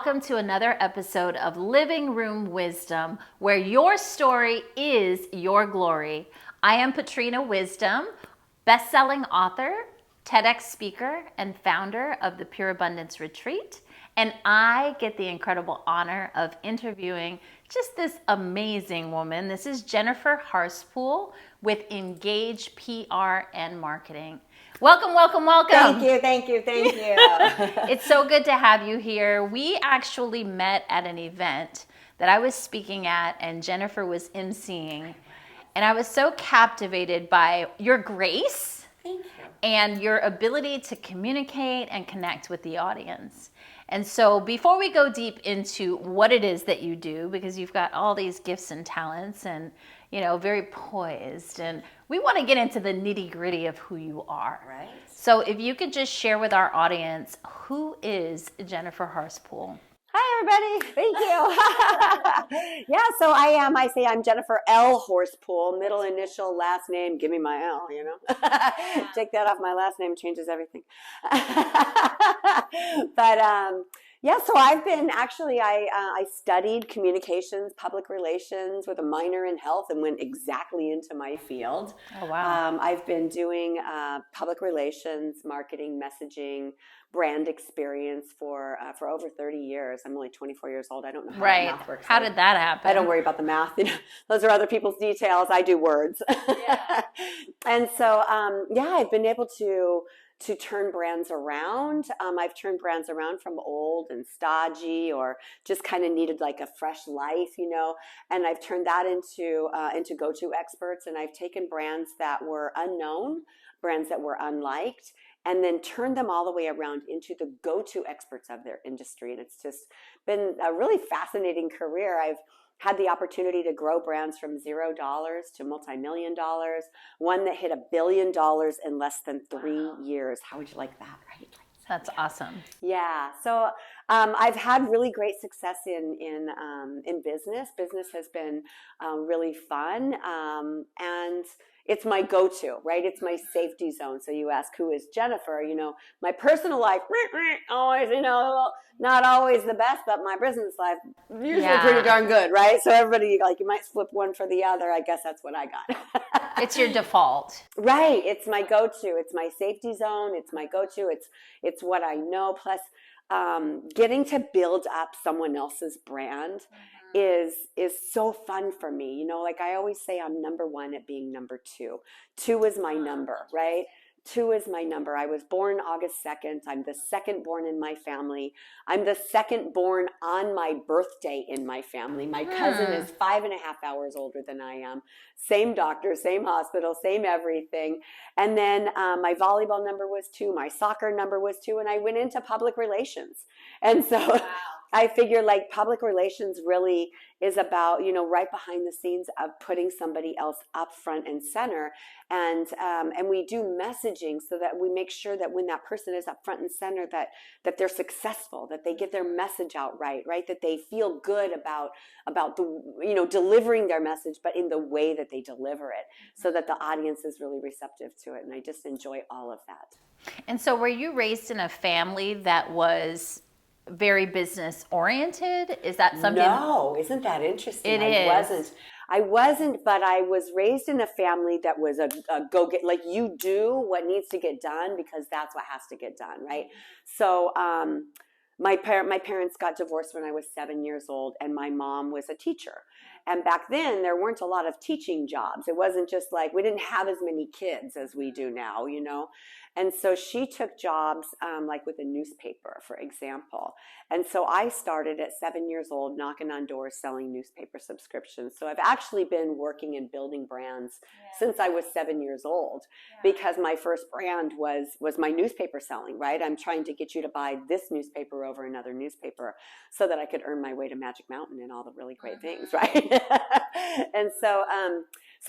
welcome to another episode of Living Room Wisdom, where your story is your glory. I am Patrina Wisdom, best-selling author, TEDx speaker, and founder of the Pure Abundance Retreat. And I get the incredible honor of interviewing just this amazing woman. This is Jennifer Horspool with Engage PR and Marketing. Welcome, welcome, welcome. Thank you. It's so good to have you here. We actually met at an event that I was speaking at and Jennifer was emceeing. And I was so captivated by your grace and your ability to communicate and connect with the audience. And so before we go deep into what it is that you do, because you've got all these gifts and talents and, you know, very poised, and we want to get into the nitty-gritty of who you are. Right. So if you could just share with our audience, who is Jennifer Horspool? Hi, everybody. Thank you. I'm Jennifer L. Horspool, middle initial, last name. Give me my L, you know. Take that off my last name, changes everything. So I've been I studied communications, public relations with a minor in health and went exactly into my field. Oh, wow. I've been doing public relations, marketing, messaging, brand experience for over 30 years. I'm only 24 years old. I don't know how that math works. How did that happen? I don't worry about the math. You know, those are other people's details. I do words. Yeah. And so, I've been able to turn brands around. I've turned brands around from old and stodgy or just kind of needed like a fresh life, you know, and I've turned that into go-to experts. And I've taken brands that were unknown, brands that were unliked, and then turned them all the way around into the go-to experts of their industry. And it's just been a really fascinating career. I've had the opportunity to grow brands from $0 to multi-million dollars, one that hit $1 billion in less than 3 years. How would you like that, right? That's awesome. Yeah. So I've had really great success in business. Business has been really fun, and it's my go-to, right? It's my safety zone. So you ask, who is Jennifer? You know, my personal life, always, you know, not always the best, but my business life, usually pretty darn good, right? So everybody, like, you might flip one for the other. I guess that's what I got. It's your default. Right. It's my go-to. It's my safety zone. It's my go-to. It's what I know. Plus, getting to build up someone else's brand is so fun for me. You know, like I always say, I'm number one at being number two. 2 is my number, right? 2 is my number. I was born August 2nd. I'm the second born in my family. I'm the second born on my birthday in my family. My cousin is 5.5 hours older than I am. Same doctor, same hospital, same everything. And then my volleyball number was 2. My soccer number was 2. And I went into public relations. And so I figure like public relations really is about, you know, right behind the scenes of putting somebody else up front and center. And we do messaging so that we make sure that when that person is up front and center, that they're successful, that they get their message out right, that they feel good about the, you know, delivering their message, but in the way that they deliver it so that the audience is really receptive to it. And I just enjoy all of that. And so were you raised in a family that was very business oriented? Is that something? No, isn't that interesting? I wasn't, but I was raised in a family that was a go-get, like you do what needs to get done because that's what has to get done, right? So my parents got divorced when I was 7 years old, and my mom was a teacher. And back then, there weren't a lot of teaching jobs. It wasn't just like, we didn't have as many kids as we do now, you know? And so she took jobs like with a newspaper, for example. And so I started at 7 years old, knocking on doors, selling newspaper subscriptions. So I've actually been working and building brands since I was 7 years old because my first brand was my newspaper selling, right? I'm trying to get you to buy this newspaper over another newspaper so that I could earn my way to Magic Mountain and all the really great things, right? And so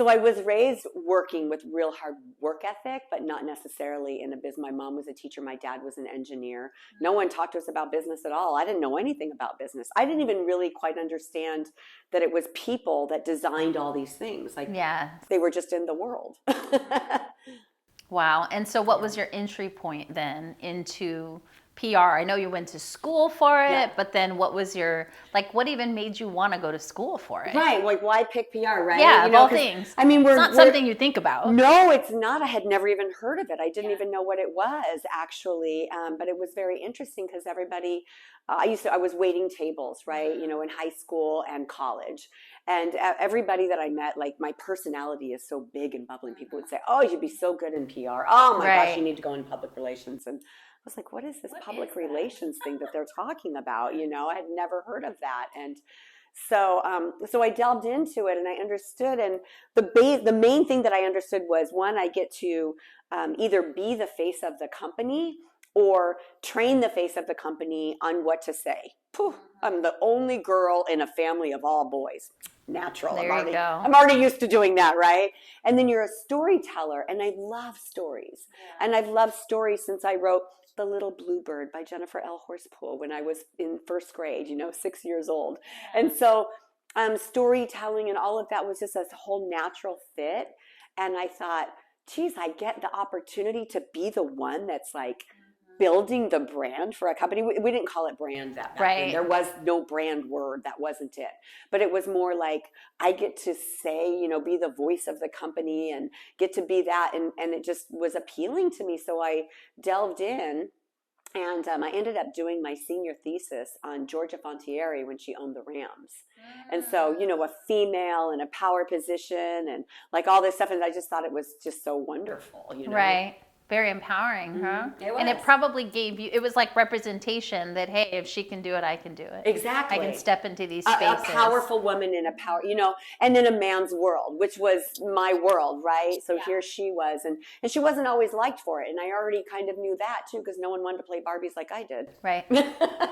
I was raised working with real hard work ethic, but not necessarily in a business. My mom was a teacher. My dad was an engineer. No one talked to us about business at all. I didn't know anything about business. I didn't even really quite understand that it was people that designed all these things. Like they were just in the world. Wow. And so what was your entry point then into PR? I know you went to school for it, Yeah. but then what was your, like, what even made you want to go to school for it? Right, like why pick PR, right? Yeah, of all things. I mean, it's not something you think about. No, it's not. I had never even heard of it. I didn't even know what it was actually, but it was very interesting because everybody, I was waiting tables, right? You know, in high school and college, and everybody that I met, like my personality is so big and bubbling. People would say, "Oh, you'd be so good in PR. Oh my gosh, you need to go in public relations." And I was like, what is this public relations thing that they're talking about? You know, I had never heard of that. And so, so I delved into it and I understood. And the main thing that I understood was, one, I get to either be the face of the company or train the face of the company on what to say. Pooh, I'm the only girl in a family of all boys. Natural. There you go. I'm already used to doing that, right? And then you're a storyteller, and I love stories. Yeah. And I've loved stories since I wrote The Little Bluebird by Jennifer Horspool when I was in first grade, 6 years old. And so storytelling and all of that was just a whole natural fit. And I thought, geez, I get the opportunity to be the one that's like building the brand for a company. We didn't call it brand back then. There was no brand word. That wasn't it. But it was more like I get to say, be the voice of the company and get to be that. And it just was appealing to me. So I delved in and I ended up doing my senior thesis on Georgia Fontieri when she owned the Rams. And so, a female in a power position and like all this stuff. And I just thought it was just so wonderful, Right. Very empowering, huh? It was. And it probably gave you, it was like representation that, hey, if she can do it, I can do it. Exactly. I can step into these spaces. A powerful woman in a power, and in a man's world, which was my world, right? So here she was, and she wasn't always liked for it. And I already kind of knew that too, because no one wanted to play Barbies like I did. Right.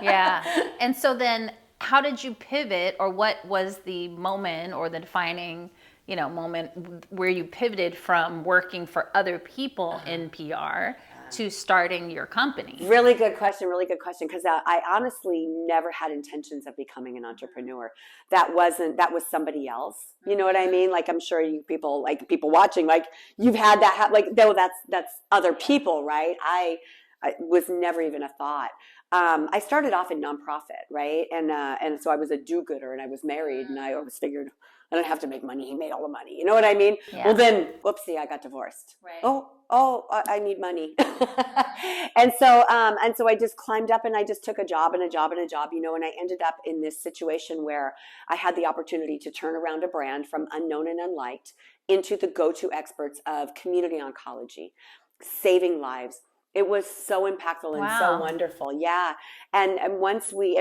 Yeah. And so then how did you pivot, or what was the moment or the defining moment where you pivoted from working for other people in PR to starting your company? Really good question, because I honestly never had intentions of becoming an entrepreneur. That was somebody else. You know what I mean? Like, I'm sure people watching, like, you've had that, like, no, that's other people, right? I was never even a thought. I started off in nonprofit, right? And so I was a do-gooder, and I was married, and I always figured I don't have to make money. He made all the money. You know what I mean? Yeah. Well, then, whoopsie, I got divorced. Right. Oh, I need money. and so I just climbed up and I just took a job and a job and a job, and I ended up in this situation where I had the opportunity to turn around a brand from unknown and unliked into the go-to experts of community oncology, saving lives. It was so impactful and so wonderful. Yeah. And once we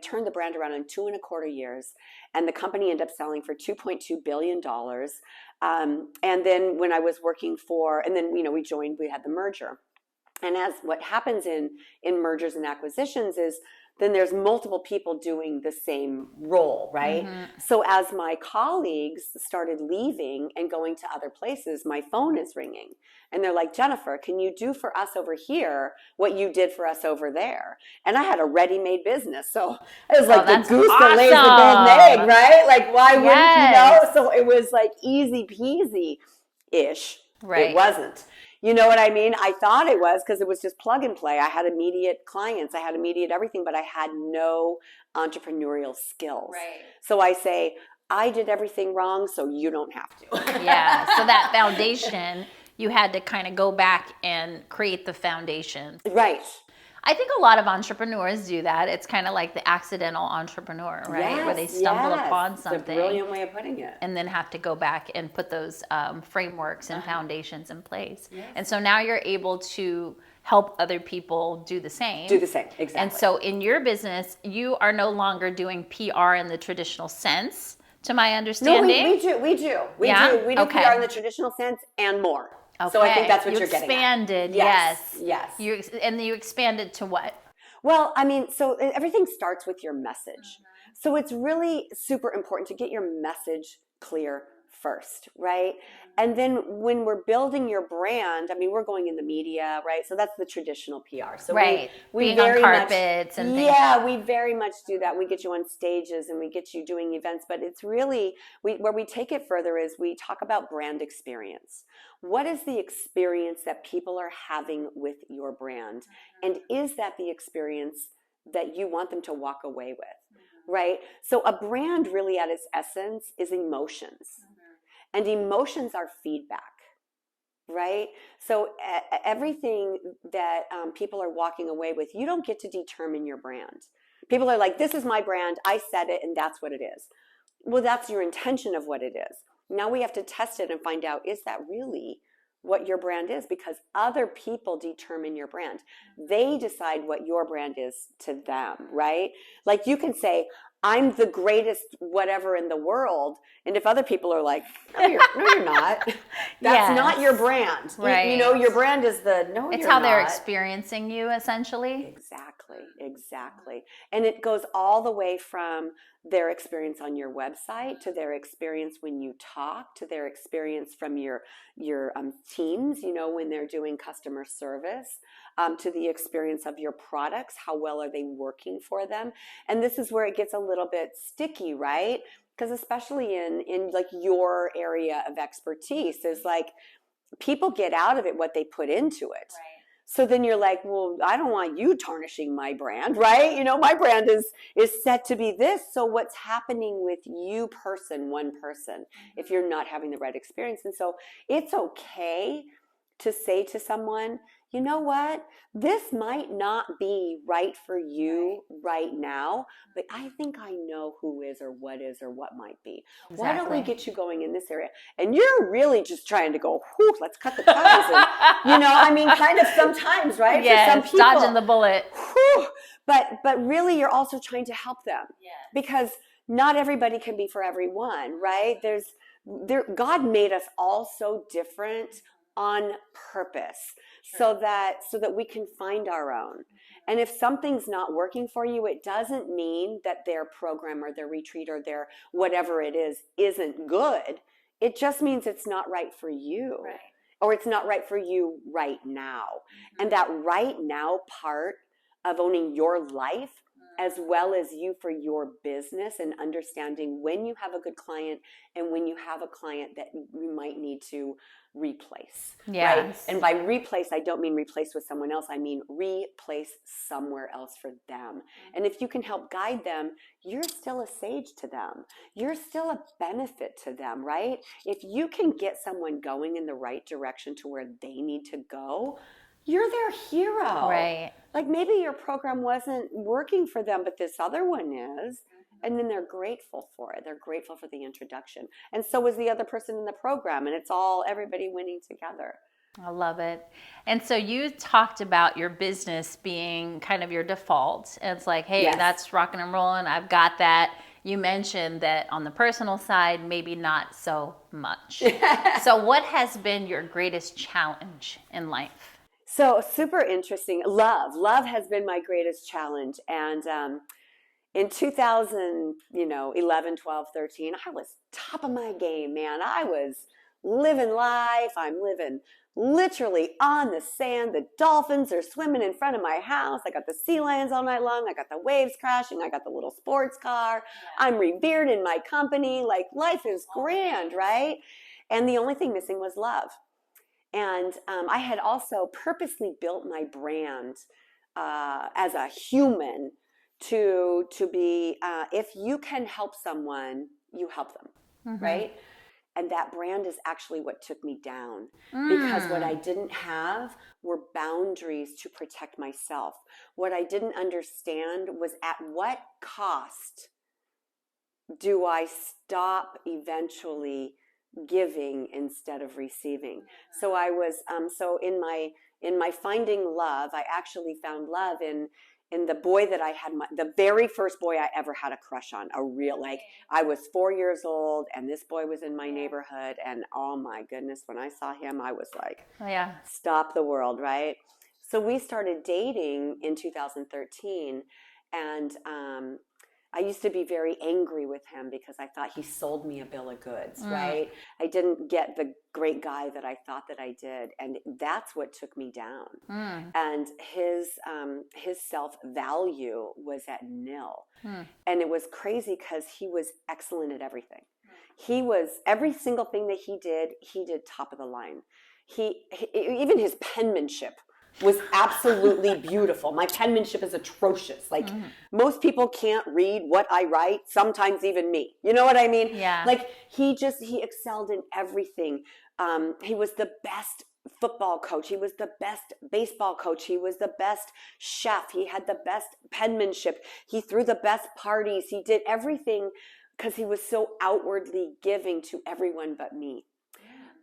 turned the brand around in 2.25 years, and the company ended up selling for $2.2 billion. And then when I was working we had the merger. And as what happens in mergers and acquisitions is then there's multiple people doing the same role, right? Mm-hmm. So as my colleagues started leaving and going to other places, my phone is ringing. And they're like, Jennifer, can you do for us over here what you did for us over there? And I had a ready-made business. So it was like the goose that lays the golden egg, right? Like, why wouldn't So it was like easy peasy-ish. Right. It wasn't. You know what I mean? I thought it was because it was just plug and play. I had immediate clients. I had immediate everything, but I had no entrepreneurial skills. Right. So I say, I did everything wrong, so you don't have to. Yeah. So that foundation, you had to kind of go back and create the foundation. Right. I think a lot of entrepreneurs do that. It's kind of like the accidental entrepreneur, right? Where they stumble upon something. It's a brilliant way of putting it. And then have to go back and put those frameworks and foundations in place. Yes. And so now you're able to help other people do the same. Exactly. And so in your business, you are no longer doing PR in the traditional sense, to my understanding. No, we do. We do PR in the traditional sense and more. Okay. So I think that's what you're getting at. You expanded, yes. You expanded to what? Well, I mean, so everything starts with your message. Mm-hmm. So it's really super important to get your message clear first, right? And then when we're building your brand, I mean, we're going in the media, right? So that's the traditional PR. So right. we Being very on carpets much, and things. yeah, we very much do that. We get you on stages and we get you doing events, but it's really, where we take it further is we talk about brand experience. What is the experience that people are having with your brand? And is that the experience that you want them to walk away with? Right? So a brand really at its essence is emotions. And emotions are feedback, right? So everything that people are walking away with, you don't get to determine your brand. People are like, this is my brand, I said it, and that's what it is. Well, that's your intention of what it is. Now we have to test it and find out, is that really what your brand is? Because other people determine your brand. They decide what your brand is to them, right? Like you can say, I'm the greatest whatever in the world. And if other people are like, no, you're not. That's not your brand. Right. You know, your brand is the, no, it's you're how not. They're experiencing you, essentially. Exactly. And it goes all the way from their experience on your website to their experience when you talk, to their experience from your teams, you know, when they're doing customer service, to the experience of your products. How well are they working for them? And this is where it gets a little bit sticky, right? Because especially in like your area of expertise, there's like people get out of it what they put into it. Right. So then you're like, well, I don't want you tarnishing my brand, right? You know, my brand is set to be this. So what's happening with you one person, if you're not having the right experience? And so it's okay to say to someone, you know what, this might not be right for you right now, but I think I know who is or what might be. Exactly. Why don't we get you going in this area? And you're really just trying to go, whew, let's cut the ties. And, you know, I mean, kind of sometimes, right? Yeah, for some people, dodging the bullet. Whew, but really you're also trying to help them. Yes. Because not everybody can be for everyone, right? God made us all so different on purpose. Sure. so that we can find our own. And if something's not working for you, it doesn't mean that their program or their retreat or their whatever it is isn't good. It just means it's not right for you. Right. Or it's not right for you right now. Mm-hmm. And that right now part of owning your life as well as you for your business, and understanding when you have a good client and when you have a client that you might need to replace. Yes. Right? And by replace, I don't mean replace with someone else. I mean replace somewhere else for them. And if you can help guide them, you're still a sage to them. You're still a benefit to them, right? If you can get someone going in the right direction to where they need to go, you're their hero. Right. Like maybe your program wasn't working for them, but this other one is. And then they're grateful for it. They're grateful for the introduction. And so is the other person in the program. And it's all everybody winning together. I love it. And so you talked about your business being kind of your default. And it's like, hey, yes, that's rocking and rolling. I've got that. You mentioned that on the personal side, maybe not so much. So what has been your greatest challenge in life? So super interesting. Love has been my greatest challenge. And in 2011, 12, 13, I was top of my game, man. I was living life. I'm living literally on the sand. The dolphins are swimming in front of my house. I got the sea lions all night long. I got the waves crashing. I got the little sports car. I'm revered in my company. Like life is grand, right? And the only thing missing was love. And I had also purposely built my brand as a human to be, if you can help someone, you help them, mm-hmm, right? And that brand is actually what took me down, because what I didn't have were boundaries to protect myself. What I didn't understand was at what cost do I stop eventually giving instead of receiving. So I was so in my finding love, I actually found love in the boy that I had, the very first boy I ever had a crush on. A real, like, I was 4 years old and this boy was in my neighborhood, and oh my goodness, when I saw him I was like, oh, yeah, stop the world, right? So we started dating in 2013, and I used to be very angry with him because I thought he sold me a bill of goods, right? I didn't get the great guy that I thought that I did. And that's what took me down. And his self-value was at nil. And it was crazy because he was excellent at everything. He was, every single thing that he did top of the line. Even his penmanship was absolutely beautiful. My penmanship is atrocious. Like most people can't read what I write, sometimes even me. You know what I mean? Yeah. Like he excelled in everything. He was the best football coach. He was the best baseball coach. He was the best chef. He had the best penmanship. He threw the best parties. He did everything because he was so outwardly giving to everyone but me.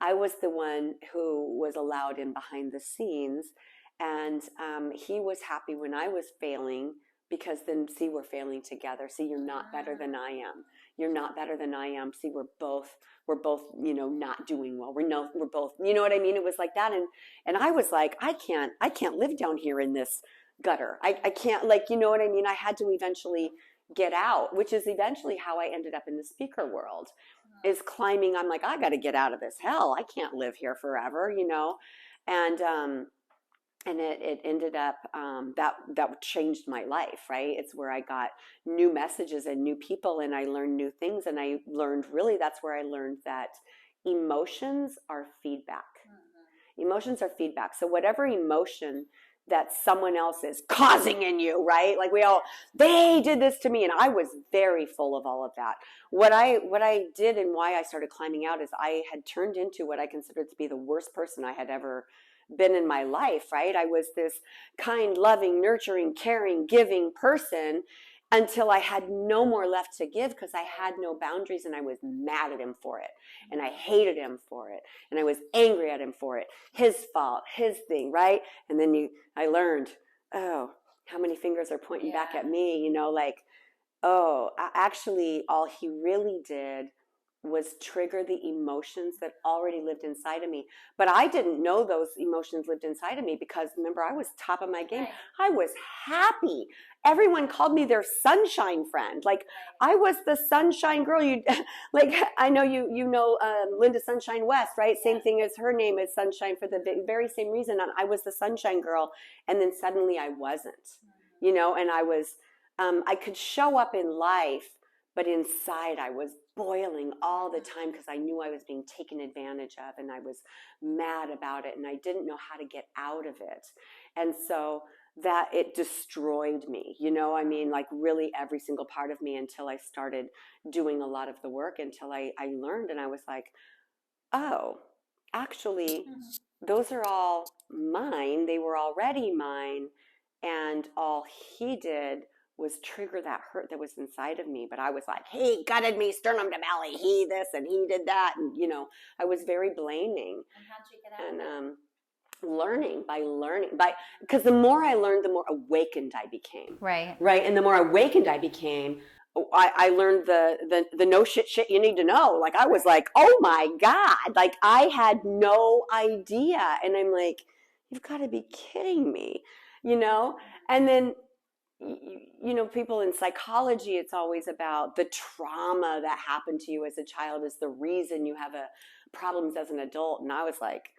I was the one who was allowed in behind the scenes. And he was happy when I was failing because then, see, we're failing together. See, you're not better than I am. You're not better than I am. See, we're both, not doing well. We're both, you know what I mean? It was like that. And I was like, I can't live down here in this gutter. I can't, like, you know what I mean? I had to eventually get out, which is eventually how I ended up in the speaker world, is climbing. I'm like, I got to get out of this hell. I can't live here forever, and it ended up that changed my life, right? It's where I got new messages and new people, and I learned new things, and I learned, really, that's where I learned that emotions are feedback. Emotions are feedback. So whatever emotion that someone else is causing in you, right? Like they did this to me, and I was very full of all of that. What I did and why I started climbing out is I had turned into what I considered to be the worst person I had ever been in my life, right? I was this kind, loving, nurturing, caring, giving person until I had no more left to give because I had no boundaries, and I was mad at him for it, and I hated him for it, and I was angry at him for it. His fault, his thing, right? And then I learned, oh, how many fingers are pointing back at me, actually all he really did was trigger the emotions that already lived inside of me. But I didn't know those emotions lived inside of me because, remember, I was top of my game. Right. I was happy. Everyone called me their sunshine friend. Like, I was the sunshine girl. I know you know Linda Sunshine West, right? Same thing as her name is Sunshine for the very same reason. I was the sunshine girl. And then suddenly I wasn't, and I was, I could show up in life, but inside I was boiling all the time because I knew I was being taken advantage of, and I was mad about it, and I didn't know how to get out of it. And so that it destroyed me, like really every single part of me, until I started doing a lot of the work, until I learned, and I was like, oh, actually, those are all mine. They were already mine, and all he did was trigger that hurt that was inside of me. But I was like, he gutted me sternum to belly, he this and he did that, and I was very blaming. And how'd you get out of it? Learning, because the more I learned, the more awakened I became. Right. And the more awakened I became, I learned the no shit you need to know. Like, I was like, oh my God, like I had no idea. And I'm like, you've got to be kidding me, and then, people in psychology, it's always about the trauma that happened to you as a child is the reason you have problems as an adult. And I was like,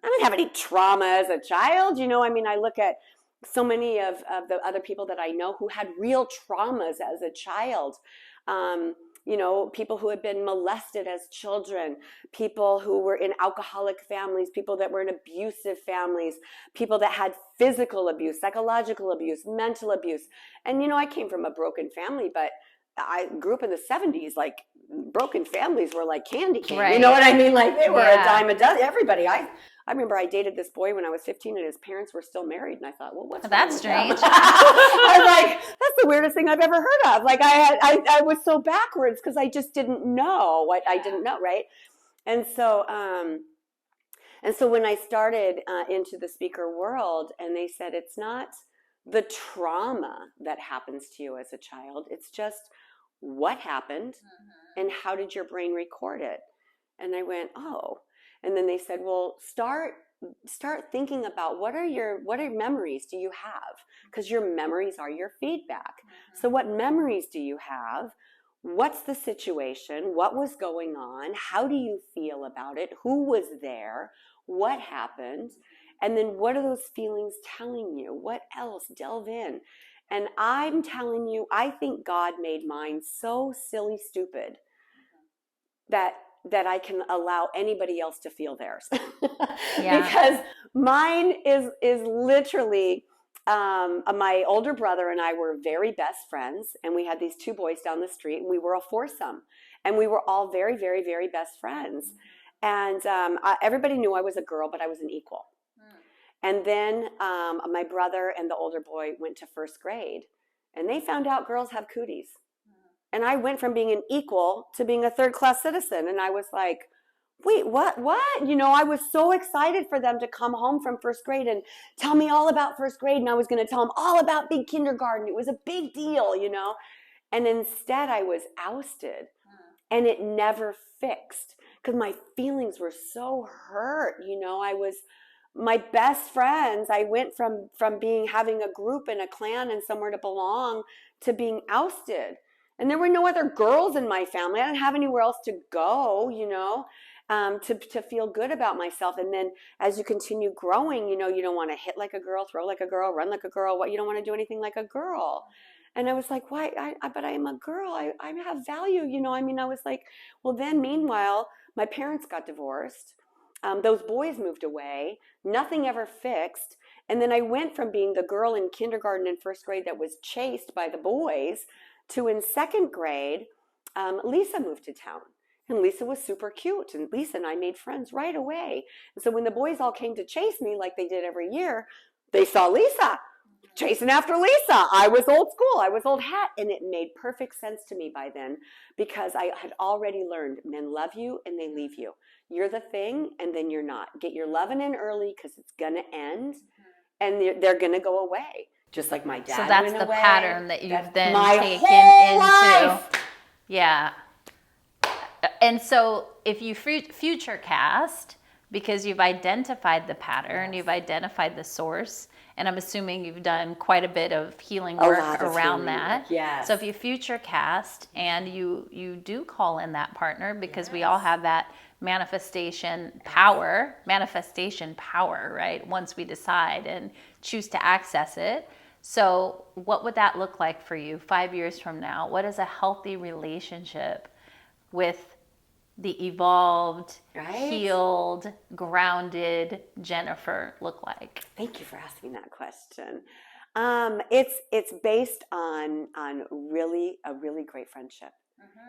I didn't have any trauma as a child. I look at so many of the other people that I know who had real traumas as a child. People who had been molested as children, people who were in alcoholic families, people that were in abusive families, people that had physical abuse, psychological abuse, mental abuse. And, I came from a broken family, but I grew up in the 70s, like broken families were like candy cane. Right. You know what I mean? Like they were a dime a dozen, everybody. I remember I dated this boy when I was 15 and his parents were still married. And I thought, well, what's that's strange. I was like, that's the weirdest thing I've ever heard of. Like I was so backwards because I just didn't know what I didn't know. Right. And so when I started into the speaker world, and they said, it's not the trauma that happens to you as a child. It's just what happened and how did your brain record it? And I went, oh. And then they said, well, start start thinking about what are memories do you have? Because your memories are your feedback. So what memories do you have? What's the situation? What was going on? How do you feel about it? Who was there? What happened? And then what are those feelings telling you? What else? Delve in. And I'm telling you, I think God made mine so silly stupid that I can allow anybody else to feel theirs. Because mine is literally, my older brother and I were very best friends, and we had these two boys down the street, and we were a foursome, and we were all very, very, very best friends. And everybody knew I was a girl, but I was an equal. And then my brother and the older boy went to first grade, and they found out girls have cooties. And I went from being an equal to being a third-class citizen. And I was like, wait, what? You know, I was so excited for them to come home from first grade and tell me all about first grade. And I was going to tell them all about big kindergarten. It was a big deal, you know. And instead I was ousted. And it never fixed because my feelings were so hurt. You know, my best friends, I went from having a group and a clan and somewhere to belong to being ousted. And there were no other girls in my family. I didn't have anywhere else to go, you know, to feel good about myself. And then as you continue growing, you know, you don't want to hit like a girl, throw like a girl, run like a girl. You don't want to do anything like a girl. And I was like, why? But I am a girl. I have value, you know. I mean, I was like, well, then meanwhile, my parents got divorced. Those boys moved away. Nothing ever fixed. And then I went from being the girl in kindergarten and first grade that was chased by the boys to in second grade, Lisa moved to town. And Lisa was super cute. And Lisa and I made friends right away. And so when the boys all came to chase me like they did every year, they saw Lisa chasing after Lisa. I was old school. I was old hat. And it made perfect sense to me by then because I had already learned men love you and they leave you. You're the thing and then you're not. Get your loving in early because it's going to end and they're going to go away. Just like my dad. So that's went the away. pattern that you've then taken whole into. Life. Yeah. And so if you future cast, because you've identified the pattern, you've identified the source, and I'm assuming you've done quite a bit of healing work around that. Yes. So if you future cast and you do call in that partner, because we all have that manifestation power, right? Once we decide and choose to access it. So what would that look like for you 5 years from now? What is a healthy relationship with the evolved, healed, grounded Jennifer look like? Thank you for asking that question. It's based on a really great friendship.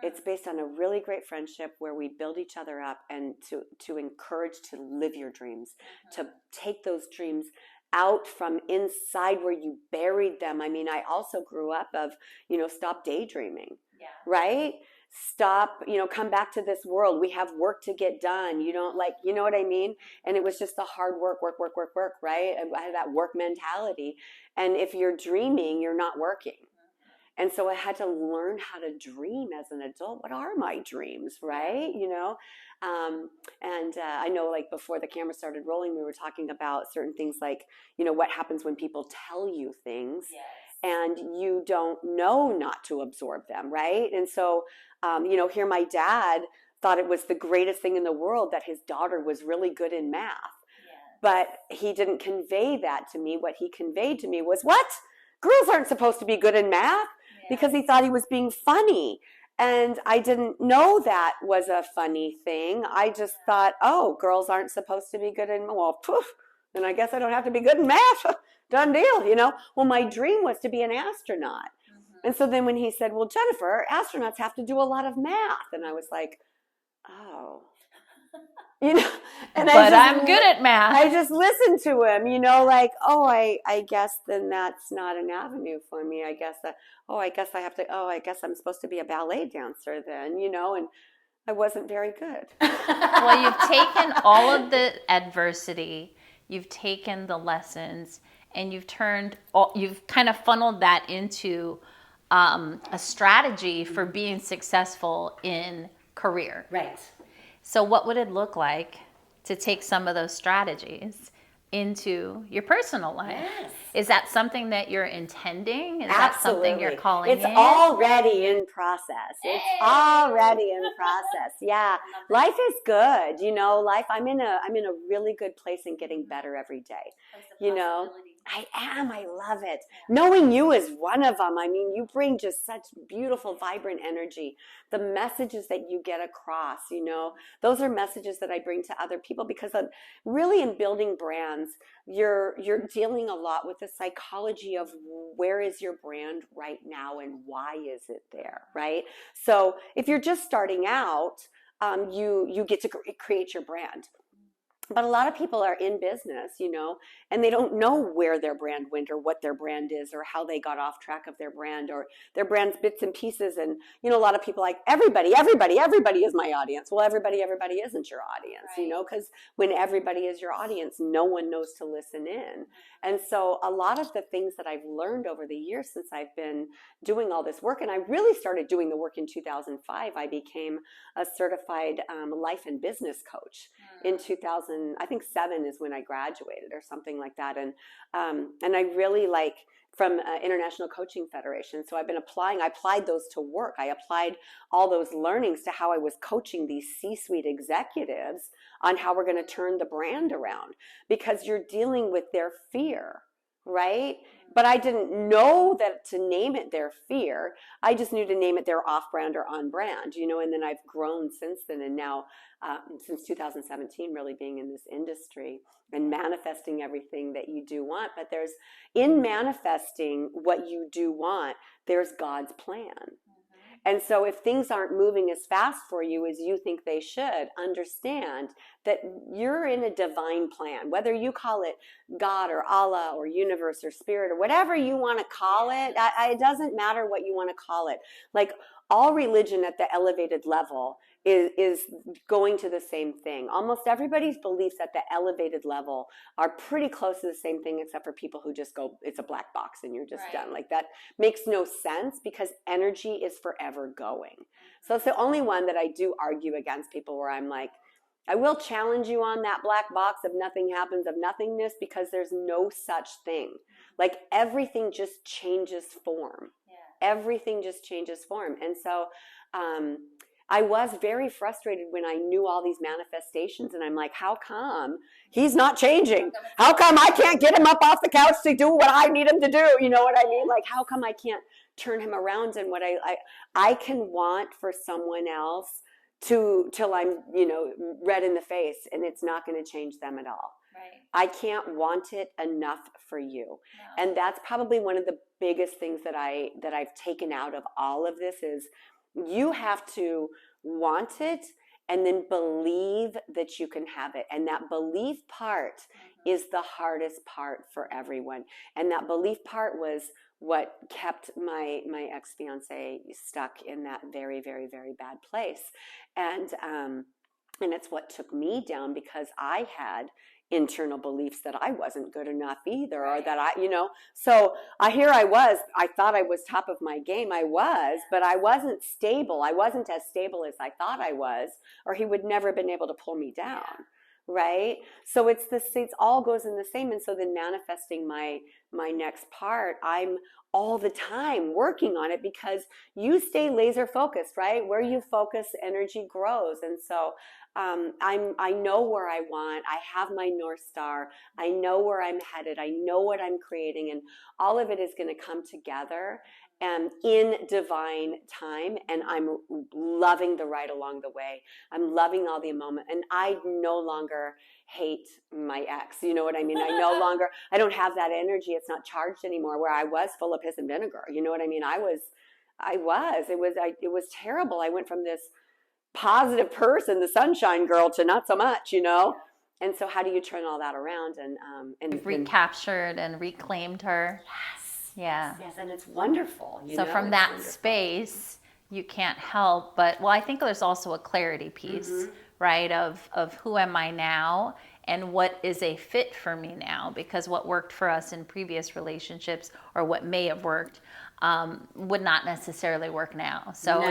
It's based on a really great friendship where we build each other up and to encourage to live your dreams, to take those dreams out from inside where you buried them. I mean, I also grew up of, you know, stop daydreaming, right? Stop, you know, come back to this world. We have work to get done. You don't like, you know what I mean? And it was just the hard work, right? I had that work mentality. And if you're dreaming, you're not working. And so I had to learn how to dream as an adult. What are my dreams, right? You know, I know like before the camera started rolling, we were talking about certain things like, you know, what happens when people tell you things and you don't know not to absorb them, right? And so, you know, here my dad thought it was the greatest thing in the world that his daughter was really good in math. But he didn't convey that to me. What he conveyed to me was, what? Girls aren't supposed to be good in math, because he thought he was being funny. And I didn't know that was a funny thing. I just thought, oh, girls aren't supposed to be good in, well, poof, then I guess I don't have to be good in math. Done deal, you know. Well, my dream was to be an astronaut. And so then when he said, well, Jennifer, astronauts have to do a lot of math. And I was like, oh. You know, and but I'm good at math. I just listened to him, you know, like, oh, I guess then that's not an avenue for me. I guess I guess I'm supposed to be a ballet dancer then, you know, and I wasn't very good. Well, you've taken all of the adversity, you've taken the lessons, and you've kind of funneled that into a strategy for being successful in career. Right. So what would it look like to take some of those strategies into your personal life. Yes. Is that something that you're intending? Is Absolutely. that something you're calling It's in? already in process. It's already in process. Yeah. Life is good. You know, I'm in a really good place and getting better every day. You know, I am. I love it. Knowing you is one of them. I mean, you bring just such beautiful, vibrant energy. The messages that you get across, you know, those are messages that I bring to other people, because really in building brands, you're dealing a lot with the psychology of where is your brand right now and why is it there, right? So if you're just starting out, you get to create your brand. But a lot of people are in business, you know, and they don't know where their brand went or what their brand is or how they got off track of their brand or their brand's bits and pieces. And, you know, a lot of people like, everybody is my audience. Well, everybody isn't your audience, right? You know, because when everybody is your audience, no one knows to listen in. And so a lot of the things that I've learned over the years since I've been doing all this work, and I really started doing the work in 2005, I became a certified life and business coach in 2007 is when I graduated or something like that. And I really from International Coaching Federation. So I've been I applied those to work. I applied all those learnings to how I was coaching these C-suite executives on how we're going to turn the brand around, because you're dealing with their fear, right? But I didn't know that to name it their fear. I just knew to name it their off-brand or on-brand, you know, and then I've grown since then. And now, since 2017, really being in this industry and manifesting everything that you do want. But in manifesting what you do want, there's God's plan. And so if things aren't moving as fast for you as you think they should, understand that you're in a divine plan, whether you call it God or Allah or universe or spirit or whatever you want to call it. It doesn't matter what you want to call it. Like, all religion at the elevated level is going to the same thing. Almost everybody's beliefs at the elevated level are pretty close to the same thing, except for people who just go, it's a black box and you're just done. Like, that makes no sense, because energy is forever going. So it's the only one that I do argue against people, where I'm like, I will challenge you on that black box of nothing happens, of nothingness, because there's no such thing. Like, everything just changes form. Everything just changes form. And so I was very frustrated when I knew all these manifestations, and I'm like, how come he's not changing? How come I can't get him up off the couch to do what I need him to do? You know what I mean? Like, how come I can't turn him around? And what I can want for someone else till I'm, you know, red in the face, and it's not going to change them at all. Right. I can't want it enough for you. No. And that's probably one of the biggest things that I've taken out of all of this is, you have to want it and then believe that you can have it. And that belief part is the hardest part for everyone. And that belief part was what kept my ex-fiance stuck in that very, very, very bad place. And it's what took me down, because I had internal beliefs that I wasn't good enough either, or that I, you know, so I thought I was top of my game. I was, but I wasn't stable. I wasn't as stable as I thought I was, or he would never have been able to pull me down. Right? So it all goes in the same. And so then manifesting my next part, I'm all the time working on it, because you stay laser focused, right? Where you focus, energy grows. And so I know where I want. I have my North Star. I know where I'm headed. I know what I'm creating, and all of it is going to come together in divine time. And I'm loving the ride along the way. I'm loving all the moment, and I no longer hate my ex. You know what I mean? I don't have that energy. It's not charged anymore, where I was full of piss and vinegar. You know what I mean? It was terrible. I went from this positive person, the sunshine girl, to not so much, you know? And so how do you turn all that around? And you've recaptured and reclaimed her. Yes. Yeah. Yes, and it's wonderful. So from that space, you can't help but, well, I think there's also a clarity piece, right? Of who am I now, and what is a fit for me now? Because what worked for us in previous relationships, or what may have worked, would not necessarily work now. So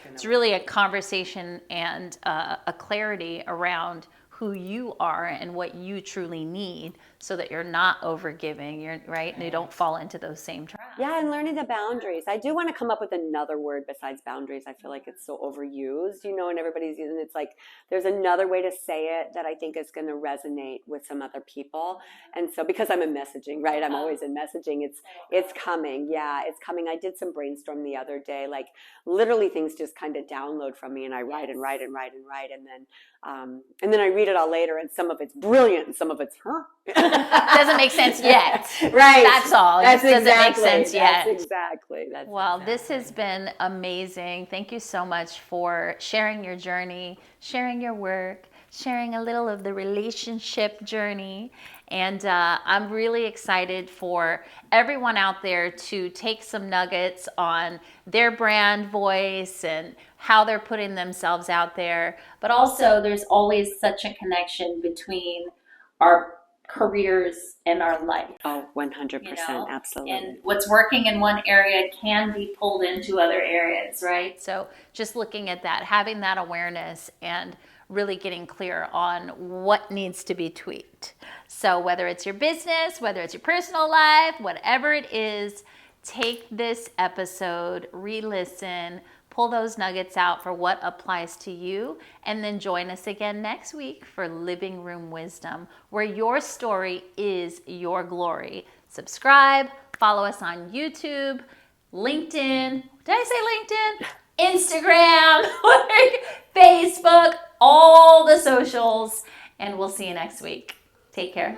it's really a conversation and a clarity around who you are and what you truly need, so that you're not overgiving, you're right, and you don't fall into those same traps. Yeah, and learning the boundaries. I do want to come up with another word besides boundaries. I feel like it's so overused, and everybody's using it. It's like there's another way to say it that I think is going to resonate with some other people. And so because I'm in messaging, right? I'm always in messaging. It's coming. Yeah, it's coming. I did some brainstorm the other day, like literally things just kind of download from me, and I write and write and write and write, and then I read it all later, and some of it's brilliant and some of it's doesn't make sense yet. Right. That's all. That's it doesn't exactly, make sense yet. That's exactly. Well, this has been amazing. Thank you so much for sharing your journey, sharing your work, sharing a little of the relationship journey. And I'm really excited for everyone out there to take some nuggets on their brand voice and how they're putting themselves out there. But also, there's always such a connection between our careers and our life. Oh, 100%, absolutely. And what's working in one area can be pulled into other areas, right? So just looking at that, having that awareness, and really getting clear on what needs to be tweaked. So whether it's your business, whether it's your personal life, whatever it is, take this episode, re-listen, pull those nuggets out for what applies to you, and then join us again next week for Living Room Wisdom, where your story is your glory. Subscribe, follow us on YouTube, LinkedIn. Did I say LinkedIn? Instagram, Facebook, all the socials, and we'll see you next week. Take care.